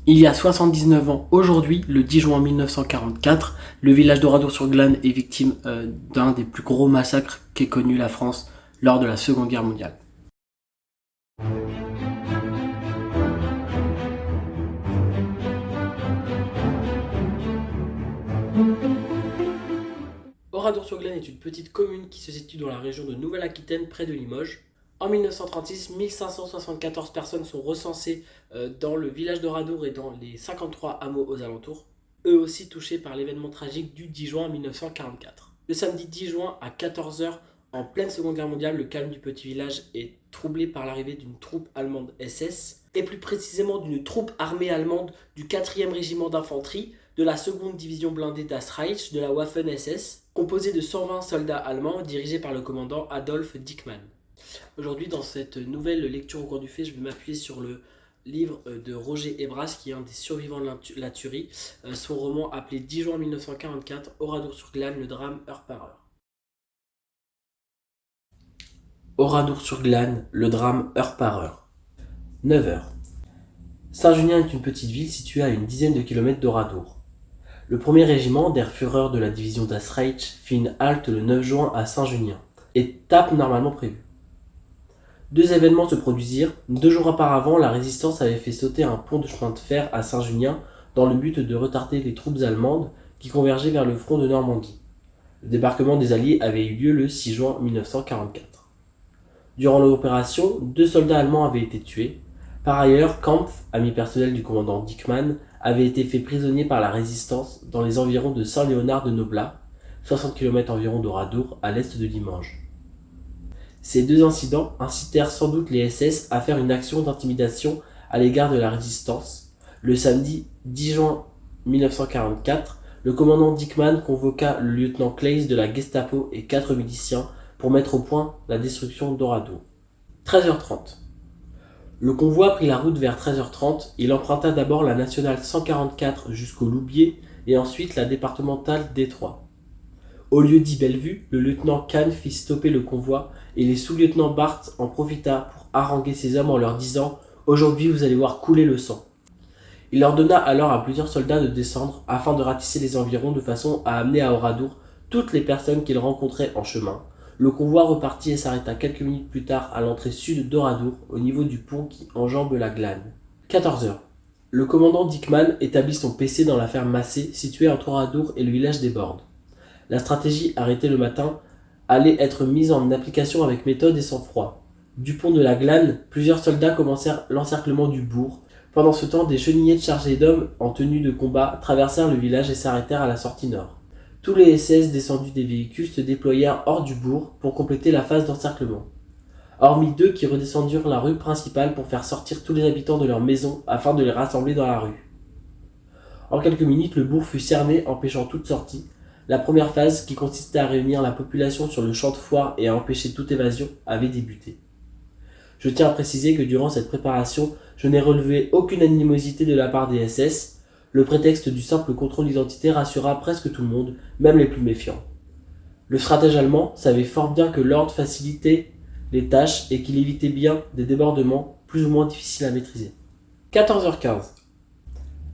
Il y a 79 ans, aujourd'hui, le 10 juin 1944, le village d'Oradour-sur-Glane est victime d'un des plus gros massacres qu'ait connu la France lors de la Seconde Guerre mondiale. Oradour-sur-Glane est une petite commune qui se situe dans la région de Nouvelle-Aquitaine, près de Limoges. En 1936, 1574 personnes sont recensées dans le village d'Oradour et dans les 53 hameaux aux alentours, eux aussi touchés par l'événement tragique du 10 juin 1944. Le samedi 10 juin à 14 h, en pleine Seconde Guerre mondiale, le calme du petit village est troublé par l'arrivée d'une troupe allemande SS, et plus précisément d'une troupe armée allemande du 4e régiment d'infanterie, de la 2e division blindée Das Reich, de la Waffen-SS, composée de 120 soldats allemands dirigés par le commandant Adolf Dickmann. Aujourd'hui, dans cette nouvelle lecture au cours du fait, je vais m'appuyer sur le livre de Roger Ebras, qui est un des survivants de la tuerie, son roman appelé 10 juin 1944, Oradour-sur-Glane, le drame heure par heure. Oradour-sur-Glane, le drame heure par heure. 9 h. Saint-Junien est une petite ville située à une dizaine de kilomètres d'Oradour. Le 1er régiment der Führer de la division Das Reich fit une halte le 9 juin à Saint-Junien, étape normalement prévue. Deux événements se produisirent. 2 jours auparavant, la résistance avait fait sauter un pont de chemin de fer à Saint-Junien dans le but de retarder les troupes allemandes qui convergeaient vers le front de Normandie. Le débarquement des Alliés avait eu lieu le 6 juin 1944. Durant l'opération, 2 soldats allemands avaient été tués. Par ailleurs, Kampf, ami personnel du commandant Dickmann, avait été fait prisonnier par la résistance dans les environs de Saint-Léonard-de-Noblat, 60 km environ d'Oradour, à l'est de Limoges. Ces 2 incidents incitèrent sans doute les SS à faire une action d'intimidation à l'égard de la résistance. Le samedi 10 juin 1944, le commandant Dickmann convoqua le lieutenant Claes de la Gestapo et 4 miliciens pour mettre au point la destruction d'Oradour. 13h30. Le convoi prit la route vers 13h30. Il emprunta d'abord la nationale 144 jusqu'au Loubier et ensuite la départementale Détroit. Au lieu-dit Bellevue, le lieutenant Kahn fit stopper le convoi et les sous-lieutenants Barth en profita pour haranguer ses hommes en leur disant « Aujourd'hui, vous allez voir couler le sang ». Il ordonna alors à plusieurs soldats de descendre afin de ratisser les environs de façon à amener à Oradour toutes les personnes qu'ils rencontraient en chemin. Le convoi repartit et s'arrêta quelques minutes plus tard à l'entrée sud d'Oradour, au niveau du pont qui enjambe la Glane. 14 h. Le commandant Dickmann établit son PC dans la ferme Massé, située entre Oradour et le village des Bordes. La stratégie arrêtée le matin allait être mise en application avec méthode et sang-froid. Du pont de la Glane, plusieurs soldats commencèrent l'encerclement du bourg. Pendant ce temps, des chenillettes chargées d'hommes en tenue de combat traversèrent le village et s'arrêtèrent à la sortie nord. Tous les SS descendus des véhicules se déployèrent hors du bourg pour compléter la phase d'encerclement. Hormis 2 qui redescendirent la rue principale pour faire sortir tous les habitants de leur maison afin de les rassembler dans la rue. En quelques minutes, le bourg fut cerné, empêchant toute sortie. La première phase, qui consistait à réunir la population sur le champ de foire et à empêcher toute évasion, avait débuté. Je tiens à préciser que durant cette préparation, je n'ai relevé aucune animosité de la part des SS. Le prétexte du simple contrôle d'identité rassura presque tout le monde, même les plus méfiants. Le stratège allemand savait fort bien que l'ordre facilitait les tâches et qu'il évitait bien des débordements plus ou moins difficiles à maîtriser. 14h15.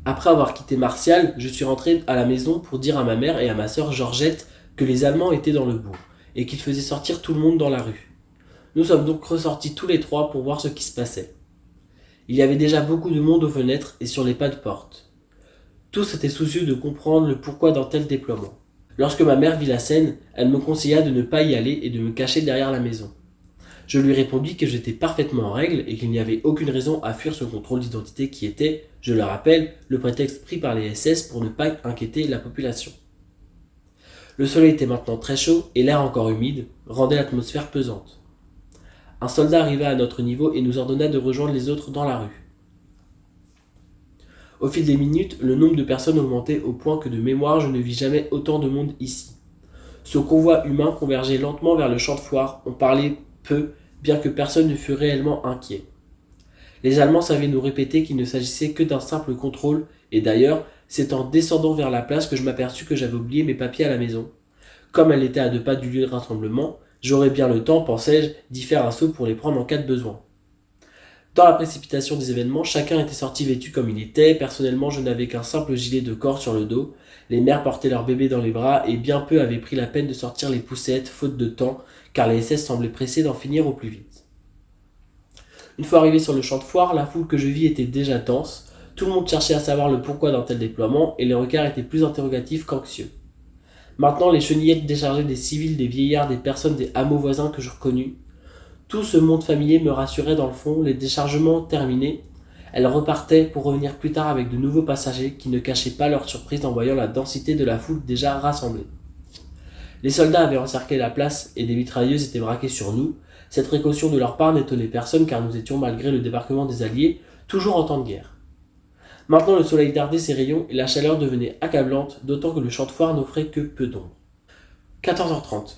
Après avoir quitté Martial, je suis rentré à la maison pour dire à ma mère et à ma sœur Georgette que les Allemands étaient dans le bourg et qu'ils faisaient sortir tout le monde dans la rue. Nous sommes donc ressortis tous les 3 pour voir ce qui se passait. Il y avait déjà beaucoup de monde aux fenêtres et sur les pas de porte. Tous étaient soucieux de comprendre le pourquoi d'un tel déploiement. Lorsque ma mère vit la scène, elle me conseilla de ne pas y aller et de me cacher derrière la maison. Je lui répondis que j'étais parfaitement en règle et qu'il n'y avait aucune raison à fuir ce contrôle d'identité qui était, je le rappelle, le prétexte pris par les SS pour ne pas inquiéter la population. Le soleil était maintenant très chaud et l'air encore humide rendait l'atmosphère pesante. Un soldat arriva à notre niveau et nous ordonna de rejoindre les autres dans la rue. Au fil des minutes, le nombre de personnes augmentait au point que de mémoire je ne vis jamais autant de monde ici. Ce convoi humain convergeait lentement vers le champ de foire, on parlait peu, bien que personne ne fût réellement inquiet. Les Allemands savaient nous répéter qu'il ne s'agissait que d'un simple contrôle, et d'ailleurs, c'est en descendant vers la place que je m'aperçus que j'avais oublié mes papiers à la maison. Comme elle était à 2 pas du lieu de rassemblement, j'aurais bien le temps, pensais-je, d'y faire un saut pour les prendre en cas de besoin. Dans la précipitation des événements, chacun était sorti vêtu comme il était. Personnellement, je n'avais qu'un simple gilet de corps sur le dos. Les mères portaient leur bébé dans les bras et bien peu avaient pris la peine de sortir les poussettes, faute de temps, car les SS semblaient pressés d'en finir au plus vite. Une fois arrivé sur le champ de foire, la foule que je vis était déjà dense. Tout le monde cherchait à savoir le pourquoi d'un tel déploiement et les regards étaient plus interrogatifs qu'anxieux. Maintenant, les chenillettes déchargeaient des civils, des vieillards, des personnes des hameaux voisins que je reconnus. Tout ce monde familier me rassurait dans le fond, les déchargements terminés. Elles repartaient pour revenir plus tard avec de nouveaux passagers qui ne cachaient pas leur surprise en voyant la densité de la foule déjà rassemblée. Les soldats avaient encerclé la place et des mitrailleuses étaient braquées sur nous. Cette précaution de leur part n'étonnait personne car nous étions, malgré le débarquement des Alliés, toujours en temps de guerre. Maintenant le soleil dardait ses rayons et la chaleur devenait accablante, d'autant que le champ de foire n'offrait que peu d'ombre. 14h30.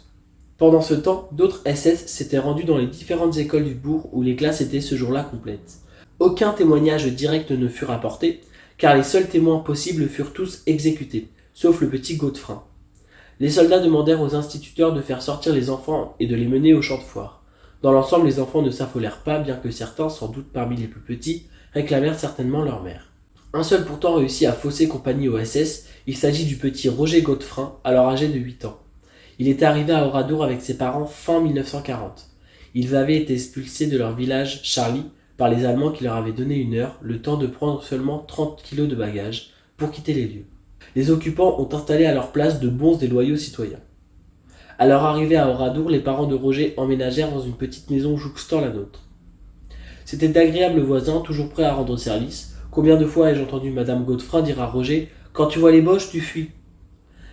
Pendant ce temps, d'autres SS s'étaient rendus dans les différentes écoles du bourg où les classes étaient ce jour-là complètes. Aucun témoignage direct ne fut rapporté, car les seuls témoins possibles furent tous exécutés, sauf le petit Godefrin. Les soldats demandèrent aux instituteurs de faire sortir les enfants et de les mener au champ de foire. Dans l'ensemble, les enfants ne s'affolèrent pas, bien que certains, sans doute parmi les plus petits, réclamèrent certainement leur mère. Un seul pourtant réussit à fausser compagnie au SS, il s'agit du petit Roger Godefrin, alors âgé de 8 ans. Il était arrivé à Oradour avec ses parents fin 1940. Ils avaient été expulsés de leur village, Charlie, par les Allemands qui leur avaient donné une heure, le temps de prendre seulement 30 kilos de bagages, pour quitter les lieux. Les occupants ont installé à leur place de bons et loyaux citoyens. À leur arrivée à Oradour, les parents de Roger emménagèrent dans une petite maison jouxtant la nôtre. C'étaient d'agréables voisins, toujours prêts à rendre service. Combien de fois ai-je entendu Madame Godefrin dire à Roger « Quand tu vois les Boches, tu fuis !»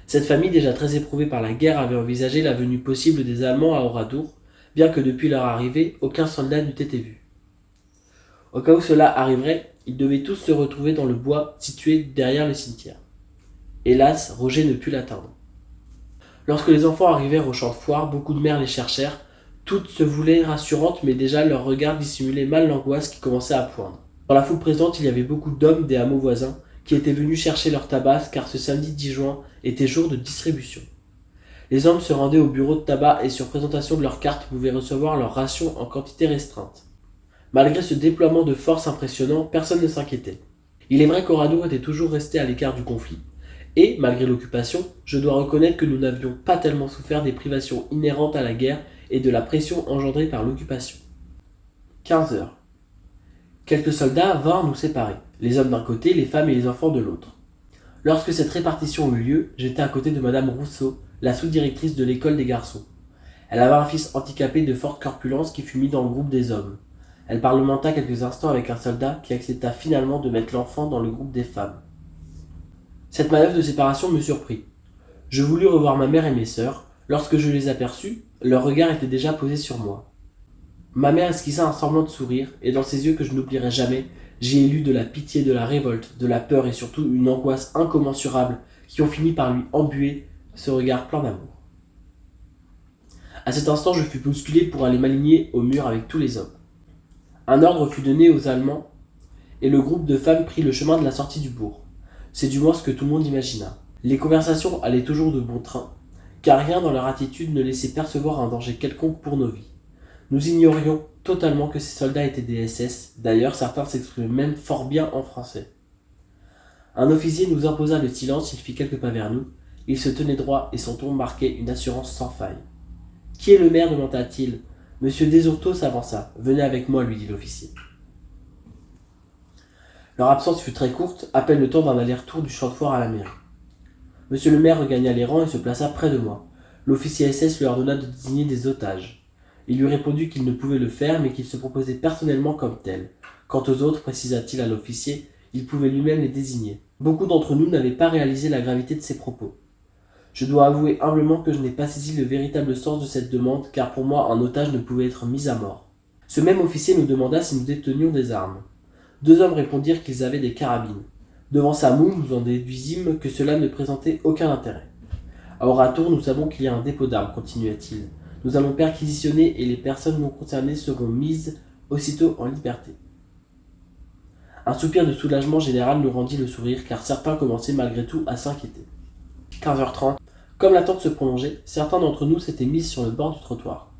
Cette famille, déjà très éprouvée par la guerre, avait envisagé la venue possible des Allemands à Oradour, bien que depuis leur arrivée, aucun soldat n'eût été vu. Au cas où cela arriverait, ils devaient tous se retrouver dans le bois situé derrière le cimetière. Hélas, Roger ne put l'atteindre. Lorsque les enfants arrivèrent au champ de foire, beaucoup de mères les cherchèrent. Toutes se voulaient rassurantes, mais déjà leur regard dissimulait mal l'angoisse qui commençait à poindre. Dans la foule présente, il y avait beaucoup d'hommes des hameaux voisins qui étaient venus chercher leur tabac car ce samedi 10 juin était jour de distribution. Les hommes se rendaient au bureau de tabac et sur présentation de leur carte pouvaient recevoir leur ration en quantité restreinte. Malgré ce déploiement de force impressionnant, personne ne s'inquiétait. Il est vrai qu'Oradour était toujours resté à l'écart du conflit, et, malgré l'occupation, je dois reconnaître que nous n'avions pas tellement souffert des privations inhérentes à la guerre et de la pression engendrée par l'occupation. 15 heures. Quelques soldats vinrent nous séparer, les hommes d'un côté, les femmes et les enfants de l'autre. Lorsque cette répartition eut lieu, j'étais à côté de Madame Rousseau, la sous-directrice de l'école des garçons. Elle avait un fils handicapé de forte corpulence qui fut mis dans le groupe des hommes. Elle parlementa quelques instants avec un soldat qui accepta finalement de mettre l'enfant dans le groupe des femmes. Cette manœuvre de séparation me surprit. Je voulus revoir ma mère et mes sœurs. Lorsque je les aperçus, leur regard était déjà posé sur moi. Ma mère esquissa un semblant de sourire, et dans ses yeux que je n'oublierai jamais, j'y ai lu de la pitié, de la révolte, de la peur et surtout une angoisse incommensurable qui ont fini par lui embuer ce regard plein d'amour. À cet instant, je fus bousculé pour aller m'aligner au mur avec tous les hommes. Un ordre fut donné aux Allemands, et le groupe de femmes prit le chemin de la sortie du bourg. C'est du moins ce que tout le monde imagina. Les conversations allaient toujours de bon train, car rien dans leur attitude ne laissait percevoir un danger quelconque pour nos vies. Nous ignorions totalement que ces soldats étaient des SS, d'ailleurs certains s'exprimaient même fort bien en français. Un officier nous imposa le silence, il fit quelques pas vers nous, il se tenait droit et son ton marquait une assurance sans faille. « Qui est le maire » demanda-t-il. « Monsieur Desourteaux s'avança. Venez avec moi, lui dit l'officier. » Leur absence fut très courte, à peine le temps d'un aller-retour du champ de foire à la mairie. Monsieur le maire regagna les rangs et se plaça près de moi. L'officier SS lui ordonna de désigner des otages. Il lui répondit qu'il ne pouvait le faire, mais qu'il se proposait personnellement comme tel. Quant aux autres, précisa-t-il à l'officier, il pouvait lui-même les désigner. Beaucoup d'entre nous n'avaient pas réalisé la gravité de ses propos. Je dois avouer humblement que je n'ai pas saisi le véritable sens de cette demande, car pour moi un otage ne pouvait être mis à mort. Ce même officier nous demanda si nous détenions des armes. 2 hommes répondirent qu'ils avaient des carabines. Devant sa moue, nous en déduisîmes que cela ne présentait aucun intérêt. À Oradour, nous savons qu'il y a un dépôt d'armes, continua-t-il. Nous allons perquisitionner et les personnes non concernées seront mises aussitôt en liberté. Un soupir de soulagement général nous rendit le sourire, car certains commençaient malgré tout à s'inquiéter. 15h30. Comme l'attente se prolongeait, certains d'entre nous s'étaient mis sur le bord du trottoir.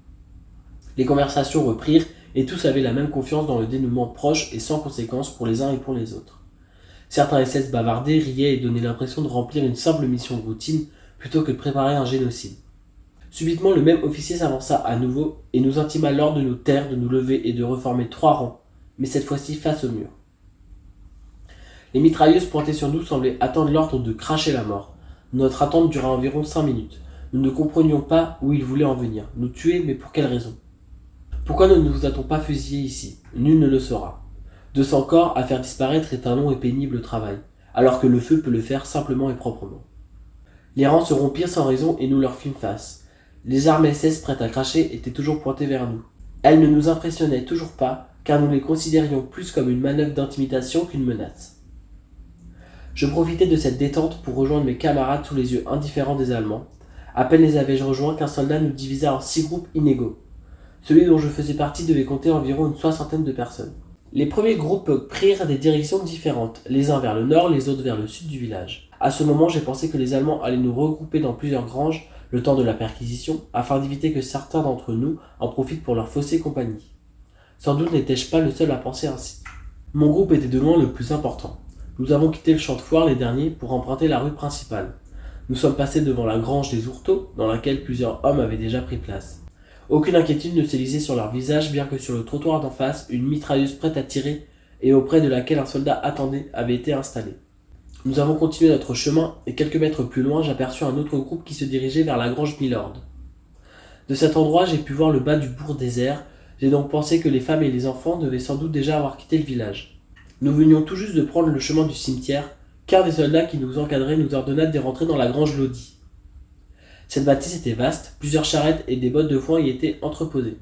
Les conversations reprirent et tous avaient la même confiance dans le dénouement proche et sans conséquence pour les uns et pour les autres. Certains SS bavardaient, riaient et donnaient l'impression de remplir une simple mission de routine plutôt que de préparer un génocide. Subitement, le même officier s'avança à nouveau et nous intima l'ordre de nous taire, de nous lever et de reformer 3 rangs, mais cette fois-ci face au mur. Les mitrailleuses pointées sur nous semblaient attendre l'ordre de cracher la mort. Notre attente dura environ 5 minutes. Nous ne comprenions pas où ils voulaient en venir. Nous tuer, mais pour quelle raison? Pourquoi ne nous a-t-on pas fusillés ici? Nul ne le saura. 200 corps à faire disparaître est un long et pénible travail, alors que le feu peut le faire simplement et proprement. Les rangs se rompirent sans raison et nous leur fîmes face. Les armes SS prêtes à cracher étaient toujours pointées vers nous. Elles ne nous impressionnaient toujours pas, car nous les considérions plus comme une manœuvre d'intimidation qu'une menace. Je profitais de cette détente pour rejoindre mes camarades sous les yeux indifférents des Allemands. À peine les avais-je rejoints qu'un soldat nous divisa en 6 groupes inégaux. Celui dont je faisais partie devait compter environ une 60aine de personnes. Les premiers groupes prirent des directions différentes, les uns vers le nord, les autres vers le sud du village. À ce moment, j'ai pensé que les Allemands allaient nous regrouper dans plusieurs granges le temps de la perquisition, afin d'éviter que certains d'entre nous en profitent pour leur fausser compagnie. Sans doute n'étais-je pas le seul à penser ainsi. Mon groupe était de loin le plus important. Nous avons quitté le champ de foire les derniers pour emprunter la rue principale. Nous sommes passés devant la grange des Ourteaux, dans laquelle plusieurs hommes avaient déjà pris place. Aucune inquiétude ne se lisait sur leur visage, bien que sur le trottoir d'en face, une mitrailleuse prête à tirer et auprès de laquelle un soldat attendait avait été installé. Nous avons continué notre chemin et quelques mètres plus loin, j'aperçus un autre groupe qui se dirigeait vers la grange Milord. De cet endroit, j'ai pu voir le bas du bourg désert. J'ai donc pensé que les femmes et les enfants devaient sans doute déjà avoir quitté le village. Nous venions tout juste de prendre le chemin du cimetière, qu'un des soldats qui nous encadraient nous ordonna de rentrer dans la grange Lodi. Cette bâtisse était vaste, plusieurs charrettes et des bottes de foin y étaient entreposées.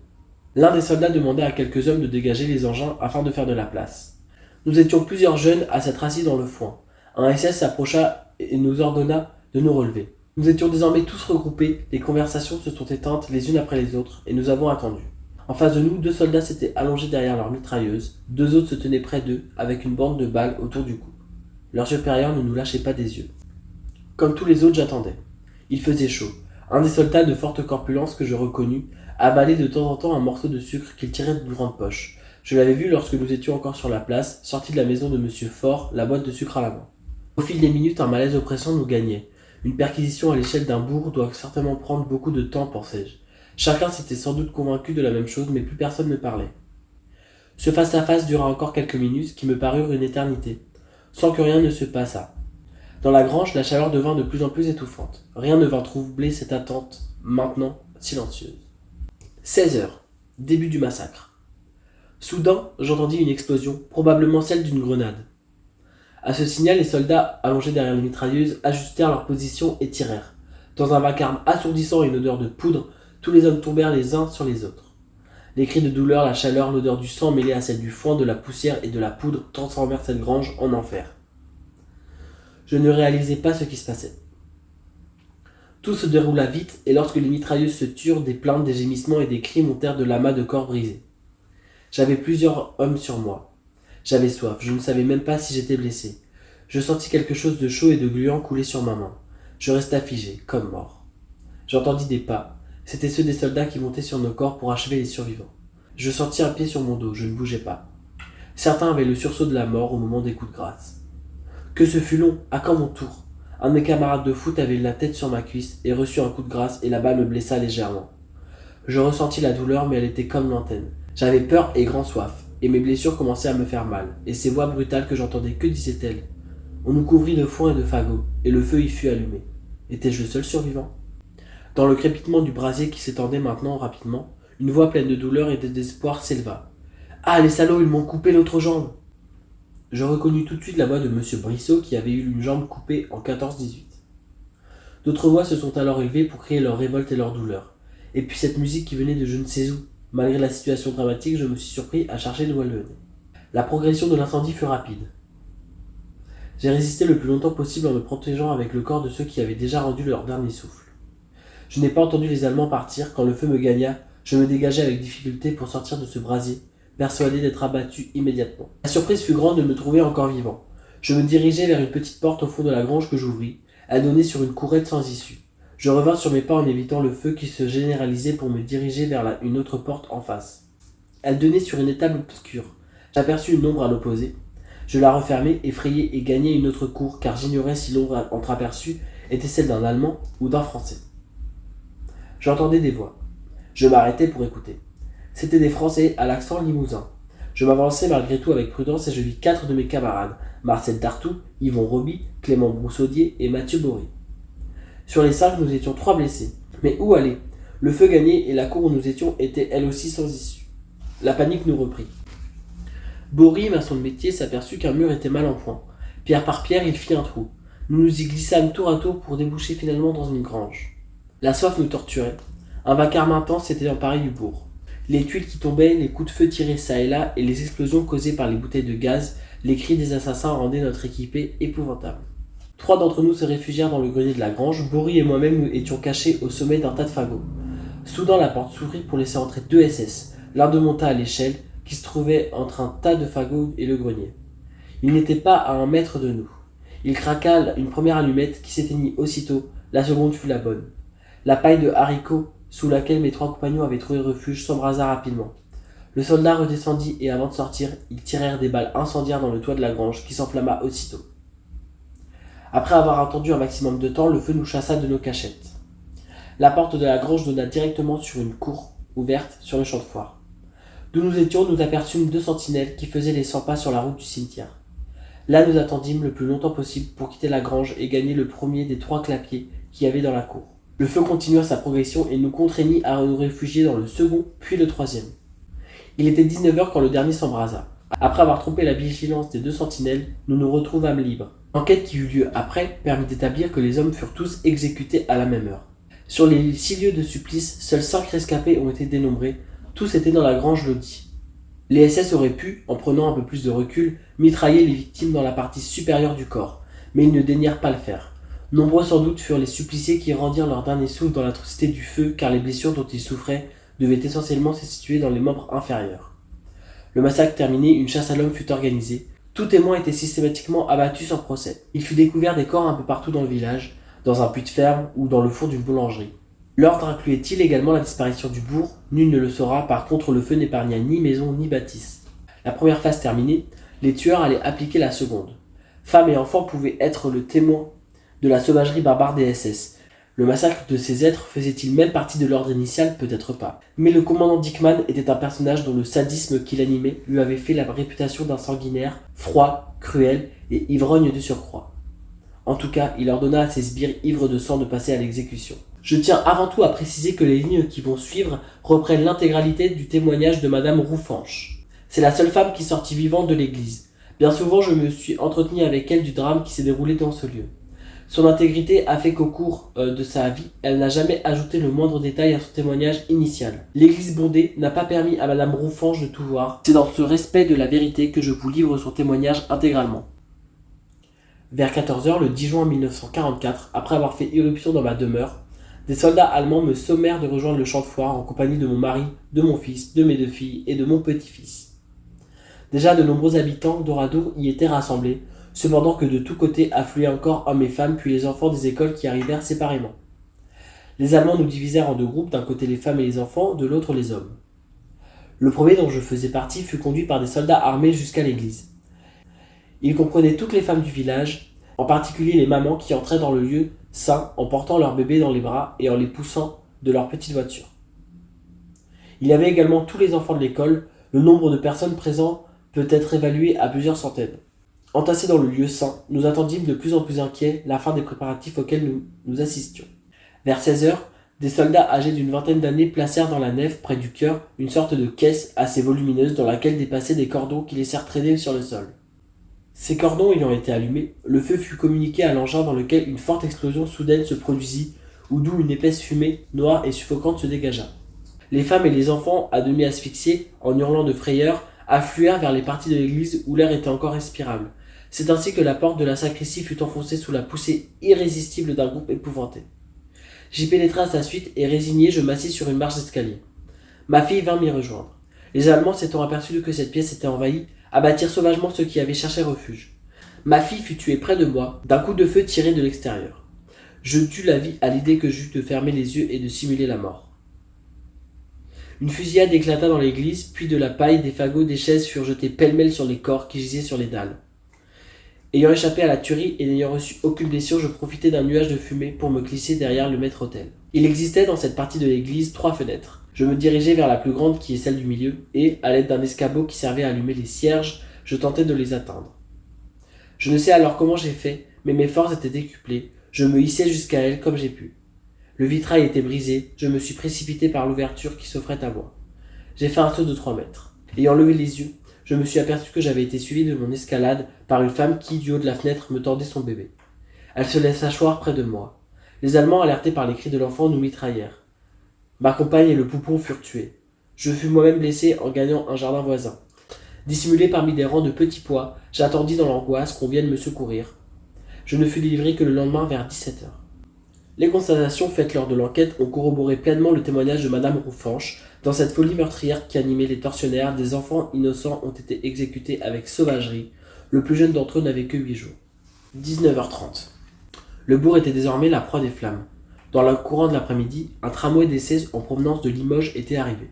L'un des soldats demanda à quelques hommes de dégager les engins afin de faire de la place. Nous étions plusieurs jeunes à s'être assis dans le foin. Un SS s'approcha et nous ordonna de nous relever. Nous étions désormais tous regroupés, les conversations se sont éteintes les unes après les autres et nous avons attendu. En face de nous, 2 soldats s'étaient allongés derrière leur mitrailleuse, 2 autres se tenaient près d'eux, avec une bande de balles autour du cou. Leurs supérieurs ne nous lâchaient pas des yeux. Comme tous les autres, j'attendais. Il faisait chaud. Un des soldats de forte corpulence que je reconnus avalait de temps en temps un morceau de sucre qu'il tirait d'une grande poche. Je l'avais vu lorsque nous étions encore sur la place, sorti de la maison de Monsieur Faure, la boîte de sucre à la main. Au fil des minutes, un malaise oppressant nous gagnait. Une perquisition à l'échelle d'un bourg doit certainement prendre beaucoup de temps, pensai-je. Chacun s'était sans doute convaincu de la même chose, mais plus personne ne parlait. Ce face-à-face dura encore quelques minutes, qui me parurent une éternité, sans que rien ne se passât. Dans la grange, la chaleur devint de plus en plus étouffante. Rien ne vint troubler cette attente, maintenant silencieuse. 16 heures. Début du massacre. Soudain, j'entendis une explosion, probablement celle d'une grenade. À ce signal, les soldats, allongés derrière les mitrailleuses, ajustèrent leur position et tirèrent. Dans un vacarme assourdissant et une odeur de poudre, tous les hommes tombèrent les uns sur les autres. Les cris de douleur, la chaleur, l'odeur du sang mêlée à celle du foin, de la poussière et de la poudre transformèrent cette grange en enfer. Je ne réalisais pas ce qui se passait. Tout se déroula vite, et lorsque les mitrailleuses se turent, des plaintes, des gémissements et des cris montèrent de l'amas de corps brisés. J'avais plusieurs hommes sur moi. J'avais soif, je ne savais même pas si j'étais blessé. Je sentis quelque chose de chaud et de gluant couler sur ma main. Je restai figé, comme mort. J'entendis des pas. C'étaient ceux des soldats qui montaient sur nos corps pour achever les survivants. Je sentis un pied sur mon dos, je ne bougeais pas. Certains avaient le sursaut de la mort au moment des coups de grâce. Que ce fut long, à quand mon tour? Un de mes camarades de foot avait la tête sur ma cuisse et reçut un coup de grâce et la balle me blessa légèrement. Je ressentis la douleur, mais elle était comme lointaine. J'avais peur et grand soif, et mes blessures commençaient à me faire mal, et ces voix brutales que j'entendais, que disaient-elles? On nous couvrit de foin et de fagots, et le feu y fut allumé. Étais-je le seul survivant? Dans le crépitement du brasier qui s'étendait maintenant rapidement, une voix pleine de douleur et de désespoir s'éleva. « Ah, les salauds, ils m'ont coupé l'autre jambe !» Je reconnus tout de suite la voix de Monsieur Brissot qui avait eu une jambe coupée en 14-18. D'autres voix se sont alors élevées pour crier leur révolte et leur douleur. Et puis cette musique qui venait de je ne sais où. Malgré la situation dramatique, je me suis surpris à chercher d'où elle venait. La progression de l'incendie fut rapide. J'ai résisté le plus longtemps possible en me protégeant avec le corps de ceux qui avaient déjà rendu leur dernier souffle. Je n'ai pas entendu les Allemands partir. Quand le feu me gagna, je me dégageai avec difficulté pour sortir de ce brasier, persuadé d'être abattu immédiatement. La surprise fut grande de me trouver encore vivant. Je me dirigeai vers une petite porte au fond de la grange que j'ouvris. Elle donnait sur une courette sans issue. Je revins sur mes pas en évitant le feu qui se généralisait pour me diriger vers une autre porte en face. Elle donnait sur une étable obscure. J'aperçus une ombre à l'opposé. Je la refermai, effrayé, et gagnai une autre cour, car j'ignorais si l'ombre entreaperçue était celle d'un Allemand ou d'un Français. J'entendais des voix. Je m'arrêtai pour écouter. C'étaient des Français à l'accent limousin. Je m'avançai malgré tout avec prudence et je vis 4 de mes camarades, Marcel Dartout, Yvon Roby, Clément Broussaudier et Mathieu Bory. Sur les 5, nous étions 3 blessés. Mais où aller ? Le feu gagnait et la cour où nous étions était elle aussi sans issue. La panique nous reprit. Bory, maçon de métier, s'aperçut qu'un mur était mal en point. Pierre par pierre, il fit un trou. Nous nous y glissâmes tour à tour pour déboucher finalement dans une grange. La soif nous torturait. Un vacarme intense s'était emparé du bourg. Les tuiles qui tombaient, les coups de feu tirés çà et là et les explosions causées par les bouteilles de gaz, les cris des assassins rendaient notre équipée épouvantable. 3 d'entre nous se réfugièrent dans le grenier de la grange. Bory et moi-même nous étions cachés au sommet d'un tas de fagots. Soudain, la porte s'ouvrit pour laisser entrer 2 SS. L'un d'eux monta à l'échelle, qui se trouvait entre un tas de fagots et le grenier. Il n'était pas à 1 mètre de nous. Il craqua une première allumette qui s'éteignit aussitôt, la seconde fut la bonne. La paille de haricots sous laquelle mes 3 compagnons avaient trouvé refuge s'embrasa rapidement. Le soldat redescendit et avant de sortir, ils tirèrent des balles incendiaires dans le toit de la grange qui s'enflamma aussitôt. Après avoir attendu un maximum de temps, le feu nous chassa de nos cachettes. La porte de la grange donna directement sur une cour ouverte sur le champ de foire. D'où nous étions, nous aperçûmes 2 sentinelles qui faisaient les 100 pas sur la route du cimetière. Là, nous attendîmes le plus longtemps possible pour quitter la grange et gagner le premier des 3 clapiers qu'il y avait dans la cour. Le feu continua sa progression et nous contraignit à nous réfugier dans le second, puis le troisième. Il était 19h quand le dernier s'embrasa. Après avoir trompé la vigilance des 2 sentinelles, nous nous retrouvâmes libres. L'enquête qui eut lieu après permit d'établir que les hommes furent tous exécutés à la même heure. Sur les 6 lieux de supplice, seuls 5 rescapés ont été dénombrés, tous étaient dans la grange Lodi. Les SS auraient pu, en prenant un peu plus de recul, mitrailler les victimes dans la partie supérieure du corps, mais ils ne daignèrent pas le faire. Nombreux sans doute furent les suppliciés qui rendirent leur dernier souffle dans l'atrocité du feu, car les blessures dont ils souffraient devaient essentiellement se situer dans les membres inférieurs. Le massacre terminé, une chasse à l'homme fut organisée. Tout témoin était systématiquement abattu sans procès. Il fut découvert des corps un peu partout dans le village, dans un puits de ferme ou dans le four d'une boulangerie. L'ordre incluait-il également la disparition du bourg ? Nul ne le saura, par contre le feu n'épargna ni maison ni bâtisse. La première phase terminée, les tueurs allaient appliquer la seconde. Femmes et enfants pouvaient être le témoin de la sauvagerie barbare des SS. Le massacre de ces êtres faisait-il même partie de l'ordre initial ? Peut-être pas. Mais le commandant Dickmann était un personnage dont le sadisme qui l'animait lui avait fait la réputation d'un sanguinaire, froid, cruel et ivrogne de surcroît. En tout cas, il ordonna à ses sbires ivres de sang de passer à l'exécution. Je tiens avant tout à préciser que les lignes qui vont suivre reprennent l'intégralité du témoignage de Madame Roufanche. C'est la seule femme qui sortit vivante de l'église. Bien souvent, je me suis entretenu avec elle du drame qui s'est déroulé dans ce lieu. Son intégrité a fait qu'au cours de sa vie, elle n'a jamais ajouté le moindre détail à son témoignage initial. L'église bondée n'a pas permis à Madame Roufanche de tout voir. C'est dans ce respect de la vérité que je vous livre son témoignage intégralement. Vers 14h, le 10 juin 1944, après avoir fait irruption dans ma demeure, des soldats allemands me sommèrent de rejoindre le champ de foire en compagnie de mon mari, de mon fils, de mes 2 filles et de mon petit-fils. Déjà de nombreux habitants d'Oradour y étaient rassemblés, cependant que de tous côtés affluaient encore hommes et femmes puis les enfants des écoles qui arrivèrent séparément. Les Allemands nous divisèrent en 2 groupes, d'un côté les femmes et les enfants, de l'autre les hommes. Le premier dont je faisais partie fut conduit par des soldats armés jusqu'à l'église. Il comprenait toutes les femmes du village, en particulier les mamans qui entraient dans le lieu saint en portant leurs bébés dans les bras et en les poussant de leur petite voiture. Il y avait également tous les enfants de l'école, le nombre de personnes présentes peut être évalué à plusieurs centaines. Entassés dans le lieu saint, nous attendîmes de plus en plus inquiets la fin des préparatifs auxquels nous assistions. Vers 16h, des soldats âgés d'une vingtaine d'années placèrent dans la nef, près du chœur, une sorte de caisse assez volumineuse dans laquelle dépassaient des cordons qui laissèrent traîner sur le sol. Ces cordons ayant été allumés, le feu fut communiqué à l'engin dans lequel une forte explosion soudaine se produisit, ou d'où une épaisse fumée, noire et suffocante se dégagea. Les femmes et les enfants, à demi asphyxiés, en hurlant de frayeur, affluèrent vers les parties de l'église où l'air était encore respirable. C'est ainsi que la porte de la sacristie fut enfoncée sous la poussée irrésistible d'un groupe épouvanté. J'y pénétrai à sa suite et résigné, je m'assis sur une marche d'escalier. Ma fille vint m'y rejoindre. Les Allemands s'étant aperçus que cette pièce était envahie, abattirent sauvagement ceux qui avaient cherché refuge. Ma fille fut tuée près de moi, d'un coup de feu tiré de l'extérieur. Je dus la vie à l'idée que j'eus de fermer les yeux et de simuler la mort. Une fusillade éclata dans l'église, puis de la paille, des fagots, des chaises furent jetés pêle-mêle sur les corps qui gisaient sur les dalles. Ayant échappé à la tuerie et n'ayant reçu aucune blessure, je profitais d'un nuage de fumée pour me glisser derrière le maître-autel. Il existait dans cette partie de l'église 3 fenêtres. Je me dirigeais vers la plus grande qui est celle du milieu, et, à l'aide d'un escabeau qui servait à allumer les cierges, je tentais de les atteindre. Je ne sais alors comment j'ai fait, mais mes forces étaient décuplées, je me hissais jusqu'à elle comme j'ai pu. Le vitrail était brisé, je me suis précipité par l'ouverture qui s'offrait à moi. J'ai fait un saut de 3 mètres. Ayant levé les yeux, je me suis aperçu que j'avais été suivi de mon escalade par une femme qui, du haut de la fenêtre, me tordait son bébé. Elle se laissa choir près de moi. Les Allemands, alertés par les cris de l'enfant, nous mitraillèrent. Ma compagne et le poupon furent tués. Je fus moi-même blessé en gagnant un jardin voisin. Dissimulé parmi des rangs de petits pois, j'attendis dans l'angoisse qu'on vienne me secourir. Je ne fus délivré que le lendemain vers 17h. Les constatations faites lors de l'enquête ont corroboré pleinement le témoignage de Madame Roufanche. Dans cette folie meurtrière qui animait les tortionnaires, des enfants innocents ont été exécutés avec sauvagerie. Le plus jeune d'entre eux n'avait que 8 jours. 19h30. Le bourg était désormais la proie des flammes. Dans le courant de l'après-midi, un tramway d'essai en provenance de Limoges était arrivé.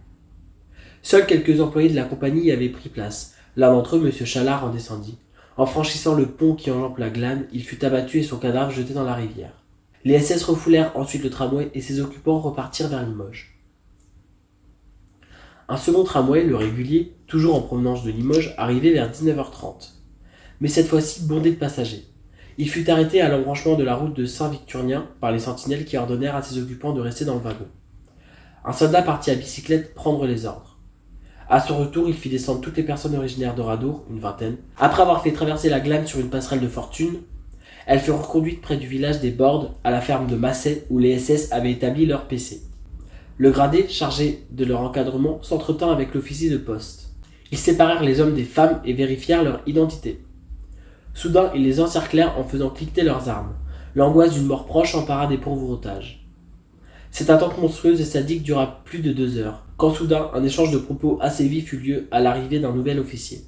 Seuls quelques employés de la compagnie y avaient pris place. L'un d'entre eux, M. Chalard, en descendit. En franchissant le pont qui enjambe la Glane, il fut abattu et son cadavre jeté dans la rivière. Les SS refoulèrent ensuite le tramway et ses occupants repartirent vers Limoges. Un second tramway, le régulier, toujours en provenance de Limoges, arrivait vers 19h30. Mais cette fois-ci bondé de passagers. Il fut arrêté à l'embranchement de la route de Saint-Victurnien par les sentinelles qui ordonnèrent à ses occupants de rester dans le wagon. Un soldat partit à bicyclette prendre les ordres. À son retour, il fit descendre toutes les personnes originaires de Radour, une vingtaine. Après avoir fait traverser la Glane sur une passerelle de fortune, elles furent reconduites près du village des Bordes, à la ferme de Masset, où les SS avaient établi leur PC. Le gradé, chargé de leur encadrement, s'entretint avec l'officier de poste. Ils séparèrent les hommes des femmes et vérifièrent leur identité. Soudain, ils les encerclèrent en faisant cliqueter leurs armes. L'angoisse d'une mort proche empara des pauvres otages. Cette attente monstrueuse et sadique dura plus de 2 heures, quand soudain, un échange de propos assez vif eut lieu à l'arrivée d'un nouvel officier.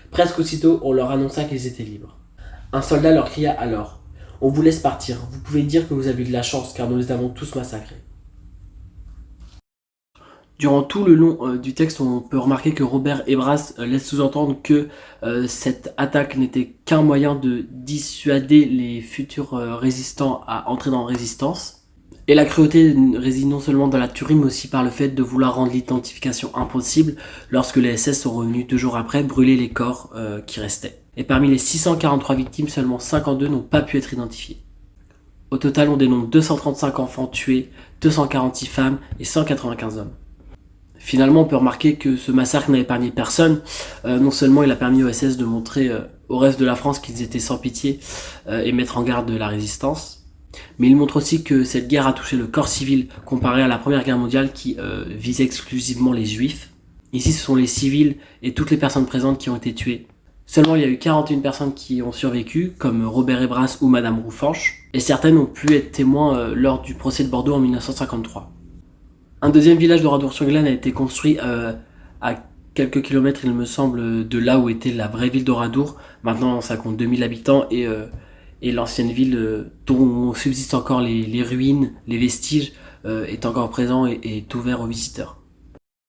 Presque aussitôt, on leur annonça qu'ils étaient libres. Un soldat leur cria alors « On vous laisse partir, vous pouvez dire que vous avez eu de la chance car nous les avons tous massacrés. » Durant tout le long du texte, on peut remarquer que Robert Ebras laisse sous-entendre que cette attaque n'était qu'un moyen de dissuader les futurs résistants à entrer dans la résistance. Et la cruauté réside non seulement dans la tuerie, mais aussi par le fait de vouloir rendre l'identification impossible lorsque les SS sont revenus 2 jours après brûler les corps qui restaient. Et parmi les 643 victimes, seulement 52 n'ont pas pu être identifiées. Au total, on dénombre 235 enfants tués, 246 femmes et 195 hommes. Finalement, on peut remarquer que ce massacre n'a épargné personne. Non seulement il a permis aux SS de montrer au reste de la France qu'ils étaient sans pitié et mettre en garde de la résistance, mais il montre aussi que cette guerre a touché le corps civil comparé à la Première Guerre mondiale qui visait exclusivement les Juifs. Ici, ce sont les civils et toutes les personnes présentes qui ont été tuées. Seulement, il y a eu 41 personnes qui ont survécu, comme Robert Ebras ou Madame Roufanche, et certaines ont pu être témoins lors du procès de Bordeaux en 1953. Un deuxième village de Radour-sur-Glane a été construit à quelques kilomètres, il me semble, de là où était la vraie ville de Radour. Maintenant, ça compte 2000 habitants et l'ancienne ville dont subsistent encore les ruines, les vestiges, est encore présent et est ouvert aux visiteurs.